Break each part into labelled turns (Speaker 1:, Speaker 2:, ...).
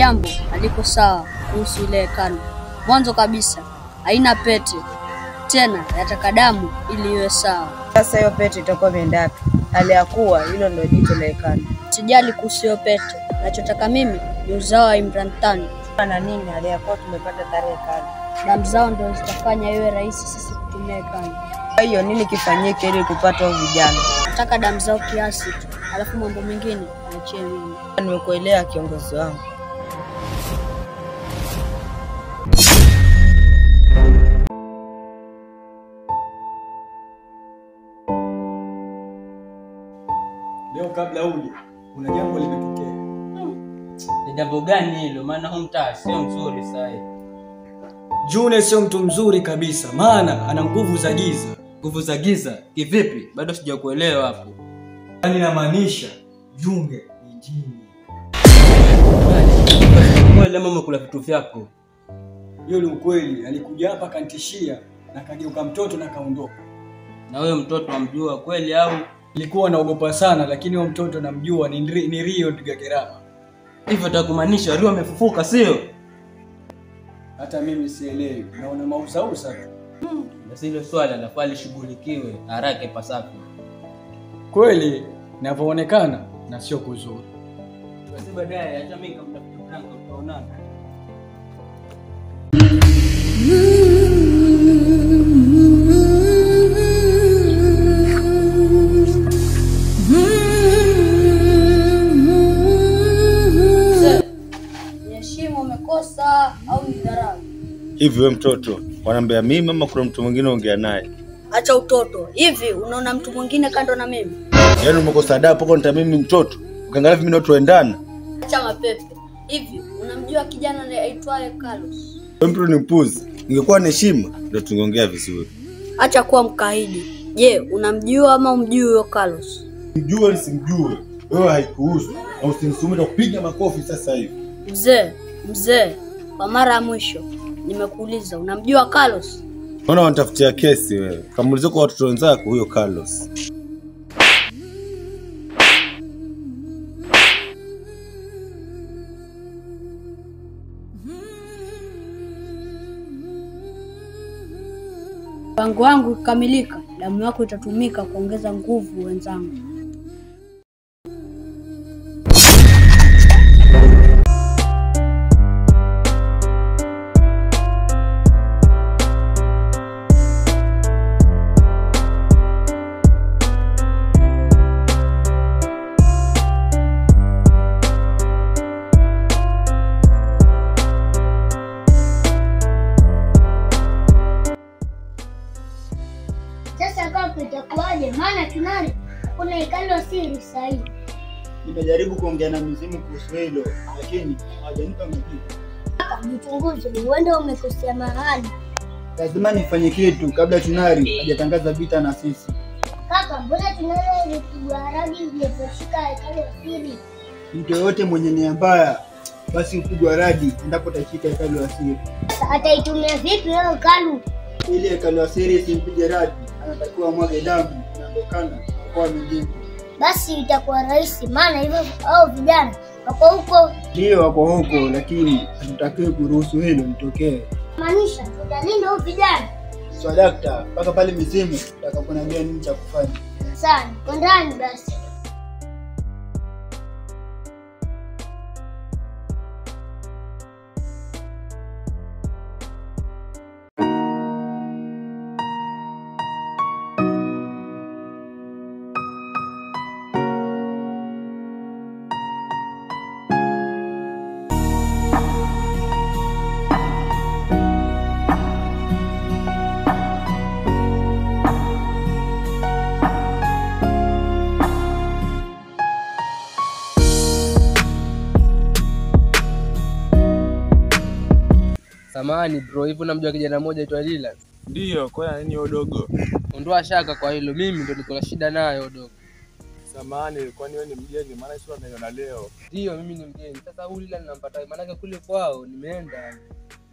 Speaker 1: jambo haliko sawa kuhusu ile hekalu. Mwanzo kabisa haina pete, tena yataka damu ili iwe sawa.
Speaker 2: Sasa hiyo pete itakuwa imeenda wapi? Hali ya kuwa hilo ndio jicho la hekalu.
Speaker 1: Sijali kuhusu hiyo pete, nachotaka mimi ni uzao wa Imran Tani.
Speaker 2: Na nini hali ya kuwa tumepata tarehe kali?
Speaker 1: Damu zao ndio zitafanya iwe rahisi sisi kutumia hekalu.
Speaker 2: Kwa hiyo nini kifanyike ili kupata hao vijana?
Speaker 1: Nataka damu zao kiasi tu, alafu mambo mengine niachie mimi.
Speaker 2: Nimekuelewa kiongozi wangu.
Speaker 3: Leo kabla uje, kuna jambo limetokea.
Speaker 4: Ni jambo gani hilo? Maana huu mtaa sio mzuri sasa.
Speaker 3: June sio mtu mzuri kabisa, maana ana nguvu za giza.
Speaker 4: Nguvu za giza? Kivipi? Bado sijakuelewa hapo.
Speaker 3: Yaani namaanisha June ni jini.
Speaker 4: Wewe mama kula vitu vyako.
Speaker 3: Hiyo ni ukweli, alikuja hapa kantishia na kageuka mtoto na kaondoka.
Speaker 4: Na wewe mtoto amjua kweli au?
Speaker 3: Nilikuwa naogopa sana, lakini huyo mtoto namjua, ni Rio Gagerama.
Speaker 4: Hivyo takumaanisha Rio amefufuka sio?
Speaker 3: Hata mimi sielewi, naona mausausa.
Speaker 4: Basi hilo swala lafaa lishughulikiwe haraka ipasavyo.
Speaker 3: Kweli inavyoonekana na sio kuzuri.
Speaker 4: Basi baadaye acha mimi kamtafuta Frank tutaonana.
Speaker 1: Heshima umekosa au ni dharau?
Speaker 5: Hivi wewe mtoto, wanaambia mimi ama kuna mtu mwingine ongea naye?
Speaker 1: Acha utoto. Hivi unaona mtu mwingine kando na mimi?
Speaker 5: Yaani umekosa adabu hapo nita mimi mtoto. Ukiangalia mimi na watu waendana.
Speaker 1: Acha mapepe. Hivi unamjua kijana anaitwaye Carlos?
Speaker 5: Wewe mtu ni mpuzi. Ningekuwa na heshima ndio tungeongea vizuri.
Speaker 1: Acha kuwa mkaidi. Je, unamjua ama umjui huyo Carlos?
Speaker 5: Mjue ni simjue. Wewe haikuhusu. Au usinisume kupiga makofi sasa hivi.
Speaker 1: Mzee, kwa mara ya mwisho nimekuuliza unamjua Carlos?
Speaker 5: Unaona wanatafutia kesi wewe. Kamuulize kwa watoto wenzako huyo Carlos.
Speaker 1: Mpango wangu ukikamilika, damu yako itatumika kuongeza nguvu wenzangu.
Speaker 6: Sasa kama itakuwaje? Maana tunali kuna hekalu siri sahihi.
Speaker 7: Nimejaribu kuongea na mizimu kuhusu hilo, lakini hawajanipa majibu.
Speaker 6: Kaka, mchunguze, huenda umekosea mahali.
Speaker 7: Lazima nifanye kitu kabla Tunari hajatangaza vita na sisi.
Speaker 6: Kaka, mbona Tunari alipigwa haragi iliposhika hekalu siri?
Speaker 7: Mtu yoyote mwenye nia mbaya basi upigwa radi endapo atashika hekalu la siri.
Speaker 6: Sasa ataitumia vipi hiyo hekalu?
Speaker 7: Ili hekalu la siri simpige radi, anatakiwa mwage damu na ndokana kwa mjini.
Speaker 6: Basi itakuwa rahisi, maana hivyo hao vijana wako huko.
Speaker 7: Ndio wako huko, lakini hatutakiwi kuruhusu hilo litokee.
Speaker 6: Maanisha tutalinda hao vijana.
Speaker 7: Swadakta, mpaka pale mizimu atakaponambia nini cha kufanya.
Speaker 6: Sana, kwa ndani basi.
Speaker 4: Samahani bro, hivi unamjua kijana mmoja aitwa Dylan?
Speaker 8: Ndio, kwa nini odogo?
Speaker 4: Ondoa shaka kwa hilo, mimi ndo niko na shida nayo odogo.
Speaker 8: Samahani, kwani wewe ni mgeni? Maana sio naiona leo.
Speaker 4: Ndio, mimi ni mgeni. Sasa huyu Dylan nampata maana yake kule kwao nimeenda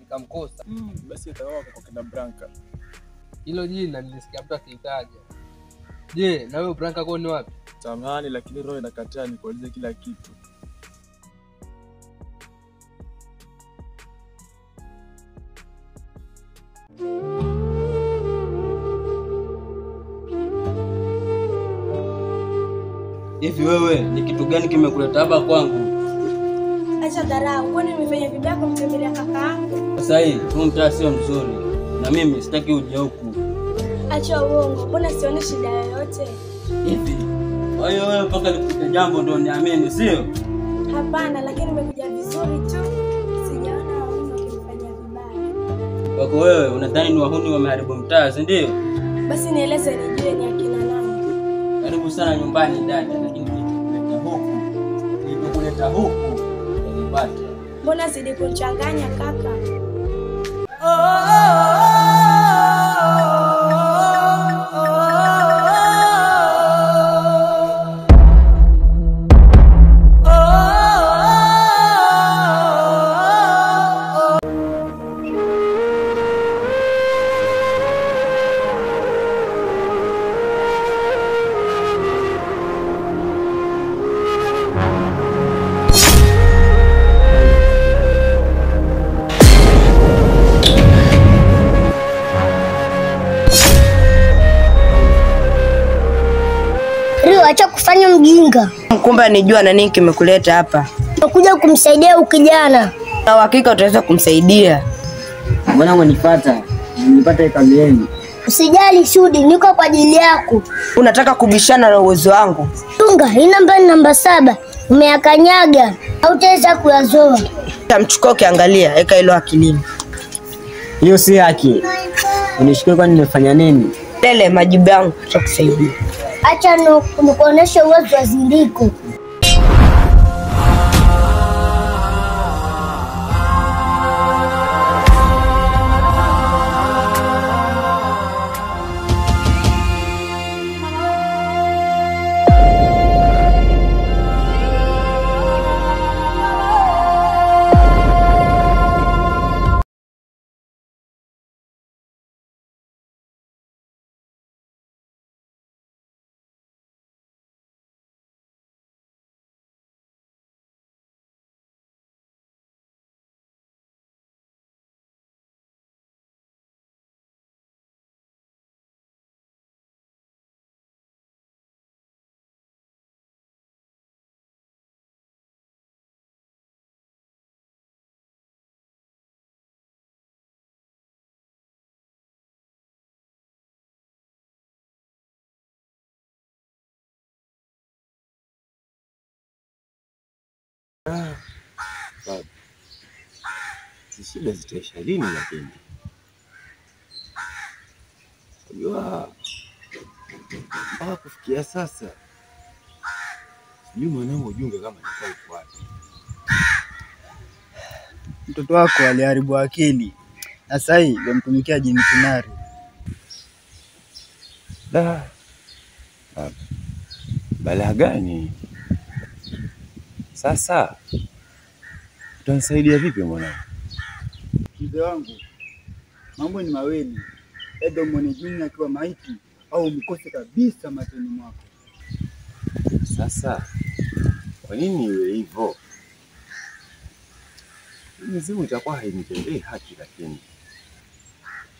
Speaker 4: nikamkosa.
Speaker 8: Basi itakuwa kwa kina Branka.
Speaker 4: Hilo jina nilisikia mtu akitaja. Je, na wewe Branka kwao ni wapi?
Speaker 8: Samahani, lakini roho inakataa nikuulize kila kitu.
Speaker 4: Hivi wewe ni kitu gani kimekuleta hapa kwangu?
Speaker 9: Acha dharau, kwani nimefanya vibaya kumtembelea kakaangu?
Speaker 4: Sasa hii huu mtaa sio mzuri na mimi sitaki uje huku.
Speaker 9: Acha uongo, mbona sioni shida yoyote?
Speaker 4: Hivi kwa hiyo wewe mpaka nikupe jambo ndio niamini, sio?
Speaker 9: Hapana, lakini nimekuja vizuri tu. Sijaona wahuni wakifanya vibaya.
Speaker 4: Kwako wewe unadhani ni wahuni wameharibu mtaa, si ndio?
Speaker 9: Basi nieleze nijue ni akina nani.
Speaker 4: Karibu sana nyumbani dada, lakini nilikuleta huku nilipata.
Speaker 9: Mbona zidi kunchanganya kaka?
Speaker 6: Acha kufanya mjinga.
Speaker 2: Kumbe nijua na nini kimekuleta hapa.
Speaker 6: Nakuja kumsaidia ukijana.
Speaker 2: Na uhakika utaweza kumsaidia.
Speaker 4: Mbona unanifuata? Nilipata hekalu yenu.
Speaker 6: Usijali Sudi, niko kwa ajili yako.
Speaker 2: Unataka kubishana na uwezo wangu?
Speaker 6: Tunga, hii namba ni namba 7. Umeyakanyaga. Hautaweza kuyazoa.
Speaker 2: Tamchukua ukiangalia, weka hilo akilini.
Speaker 4: Hiyo si haki. Unishike kwani nimefanya nini?
Speaker 2: Lele majibu yangu tutakusaidia.
Speaker 6: Acha nikuoneshe uwezo wa Zindiko.
Speaker 5: Baba, shida zitaisha lini? Lakini unajua mpaka kufikia sasa sijui mwanangu ujunge kama niko wapi.
Speaker 7: Mtoto wako aliharibu akili na sasa hivi ndio mtumikia jini Kinari.
Speaker 5: Da. Balaa gani? Sasa utanisaidia vipi mwanangu?
Speaker 7: Mzee wangu, mambo ni mawili. Edo mwone jini akiwa maiti au mkose kabisa mateni mwako.
Speaker 5: Sasa kwa nini iwe hivyo? Mizimu itakuwa hainitendei haki, lakini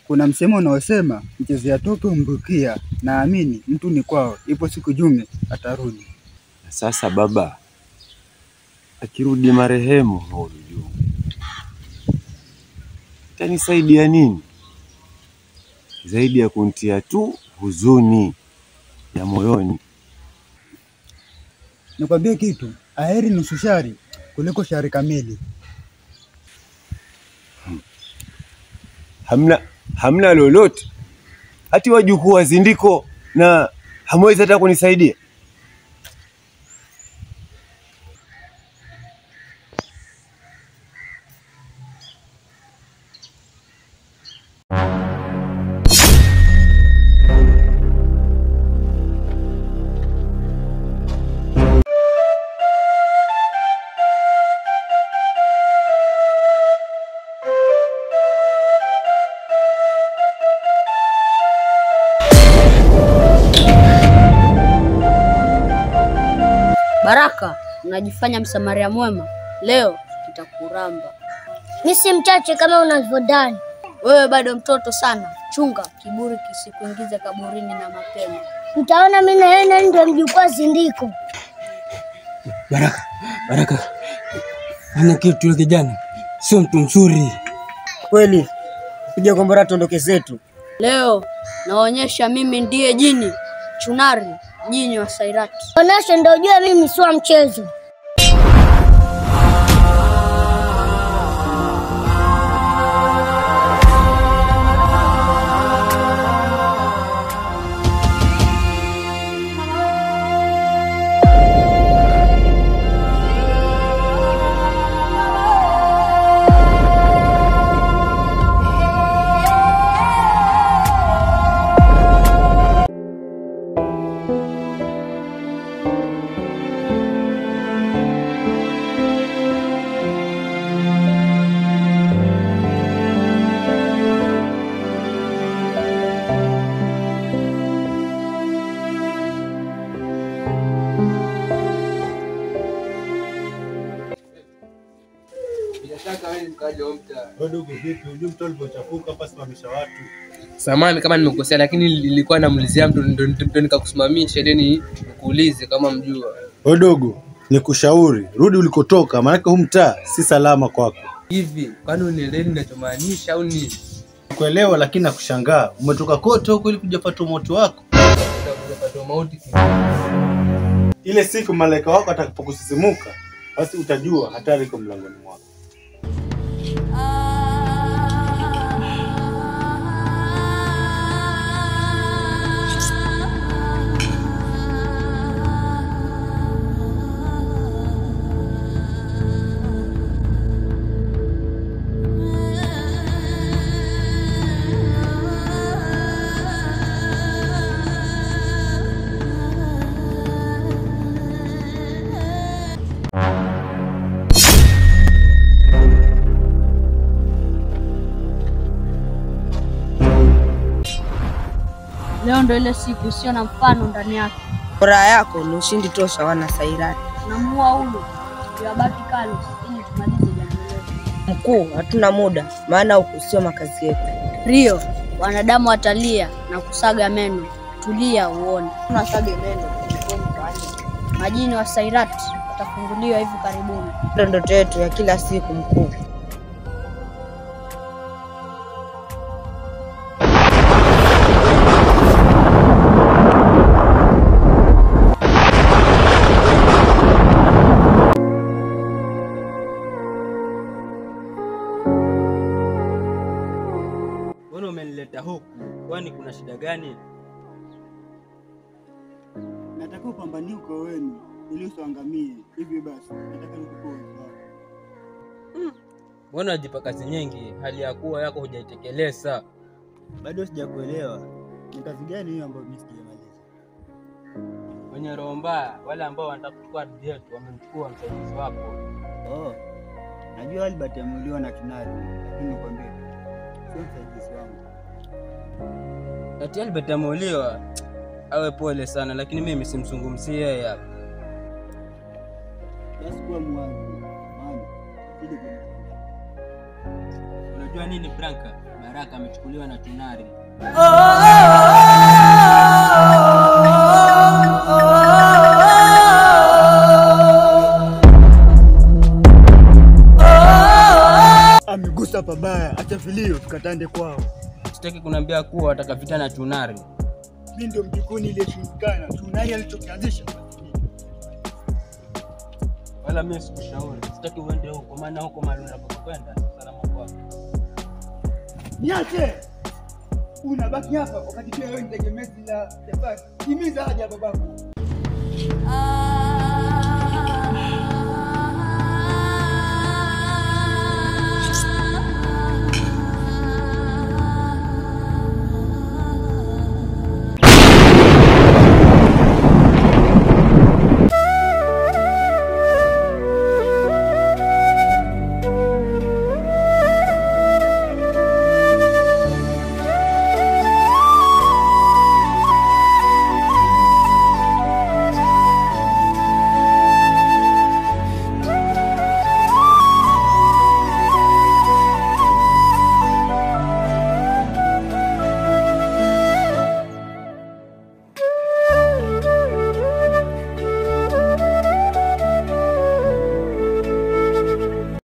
Speaker 7: Kuna msemo unaosema mchezea toke umbukia, naamini mtu ni kwao, ipo siku Junge atarudi.
Speaker 5: sasa baba akirudi marehemu huyu Junge itanisaidia nini zaidi ya kuntia tu huzuni ya moyoni?
Speaker 7: Nikwambie kitu, aheri nusu shari kuliko shari kamili.
Speaker 5: Hamna lolote hati wajukuu wa Zindiko na hamwezi hata kunisaidia?
Speaker 1: Baraka, unajifanya msamaria mwema. Leo tutakuramba.
Speaker 6: Mimi si mchache kama unavyodhani.
Speaker 1: Wewe bado mtoto sana. Chunga kiburi kisikuingize kaburini na mapema.
Speaker 6: Mtaona mimi na yeye ndio mjukuu Zindiko.
Speaker 10: Baraka. Ana kitu yule kijana. Sio mtu mzuri.
Speaker 2: Kweli. Kuja kombora tuondoke zetu.
Speaker 1: Leo naonyesha mimi ndiye jini Chunari, jini wa Sairati.
Speaker 6: Onesha ndio ujue mimi sio mchezo.
Speaker 7: Dogo vipi? Unajua mtu alipochafuka hapa simamisha watu.
Speaker 4: Samahani kama nimekosea, lakini nilikuwa namulizia mtu ndo nikakusimamisha ili nikuulize kama mjua.
Speaker 7: Dogo, nikushauri rudi ulikotoka, maana huu mtaa si salama kwako.
Speaker 4: Hivi kwani unielewi ninachomaanisha au ni
Speaker 7: kuelewa? Lakini nakushangaa umetoka kote huko ili kujapatia moto wako.
Speaker 4: kujapatia mauti.
Speaker 7: Ile siku malaika wako atakapokusisimuka, basi utajua hatari iko mlangoni mwako.
Speaker 1: Leo ndo ile siku isiyo na mfano ndani yake.
Speaker 2: Furaha yako ni ushindi tosha wana Sairati.
Speaker 1: Tunamuua huyo yabaki Carlos ili tumalize jambo letu.
Speaker 2: Mkuu, hatuna muda maana huku sio makazi yetu.
Speaker 1: Rio, wanadamu watalia na kusaga meno. Tulia uone.
Speaker 2: Tunasage meno.
Speaker 1: Majini wa Sairati watafunguliwa hivi karibuni.
Speaker 2: Ndio ndoto yetu ya kila siku mkuu.
Speaker 10: Mbona umenileta huku? Kwani kuna shida gani?
Speaker 7: Nataka upambanie kwa wewe ili usiangamie. Hivyo basi, nataka nikupoe.
Speaker 10: Mbona unajipa kazi nyingi hali ya kuwa yako hujaitekeleza?
Speaker 7: Bado sijakuelewa. Ni kazi gani hiyo ambayo mimi sijamaliza?
Speaker 10: Wenye roho mbaya wale ambao wanataka kuchukua ardhi yetu wamemchukua msaidizi wako.
Speaker 7: Oh. Najua Albert amuliwa na Chunari, lakini nikwambie sio msaidizi wangu.
Speaker 10: Kati Albert ameuliwa, awe pole sana, lakini mimi simzungumzie yeye hapa.
Speaker 7: Basi kuwa mwazi, maana ili
Speaker 10: Unajua nini Franka? Baraka amechukuliwa na Chunari.
Speaker 7: amegusa pabaya, acha vilio tukatande kwao.
Speaker 10: Sitaki kuniambia kuwa watakapita na Chunari.
Speaker 7: Mimi ndio mjikoni ile shindikana. Chunari alichokianzisha.
Speaker 10: Wala mimi sikushauri. Sitaki uende huko maana huko mahali unapokwenda salama kwako.
Speaker 7: Niache. Unabaki hapa wakati pia wewe ni tegemezi la Jafari. Timiza haja babako.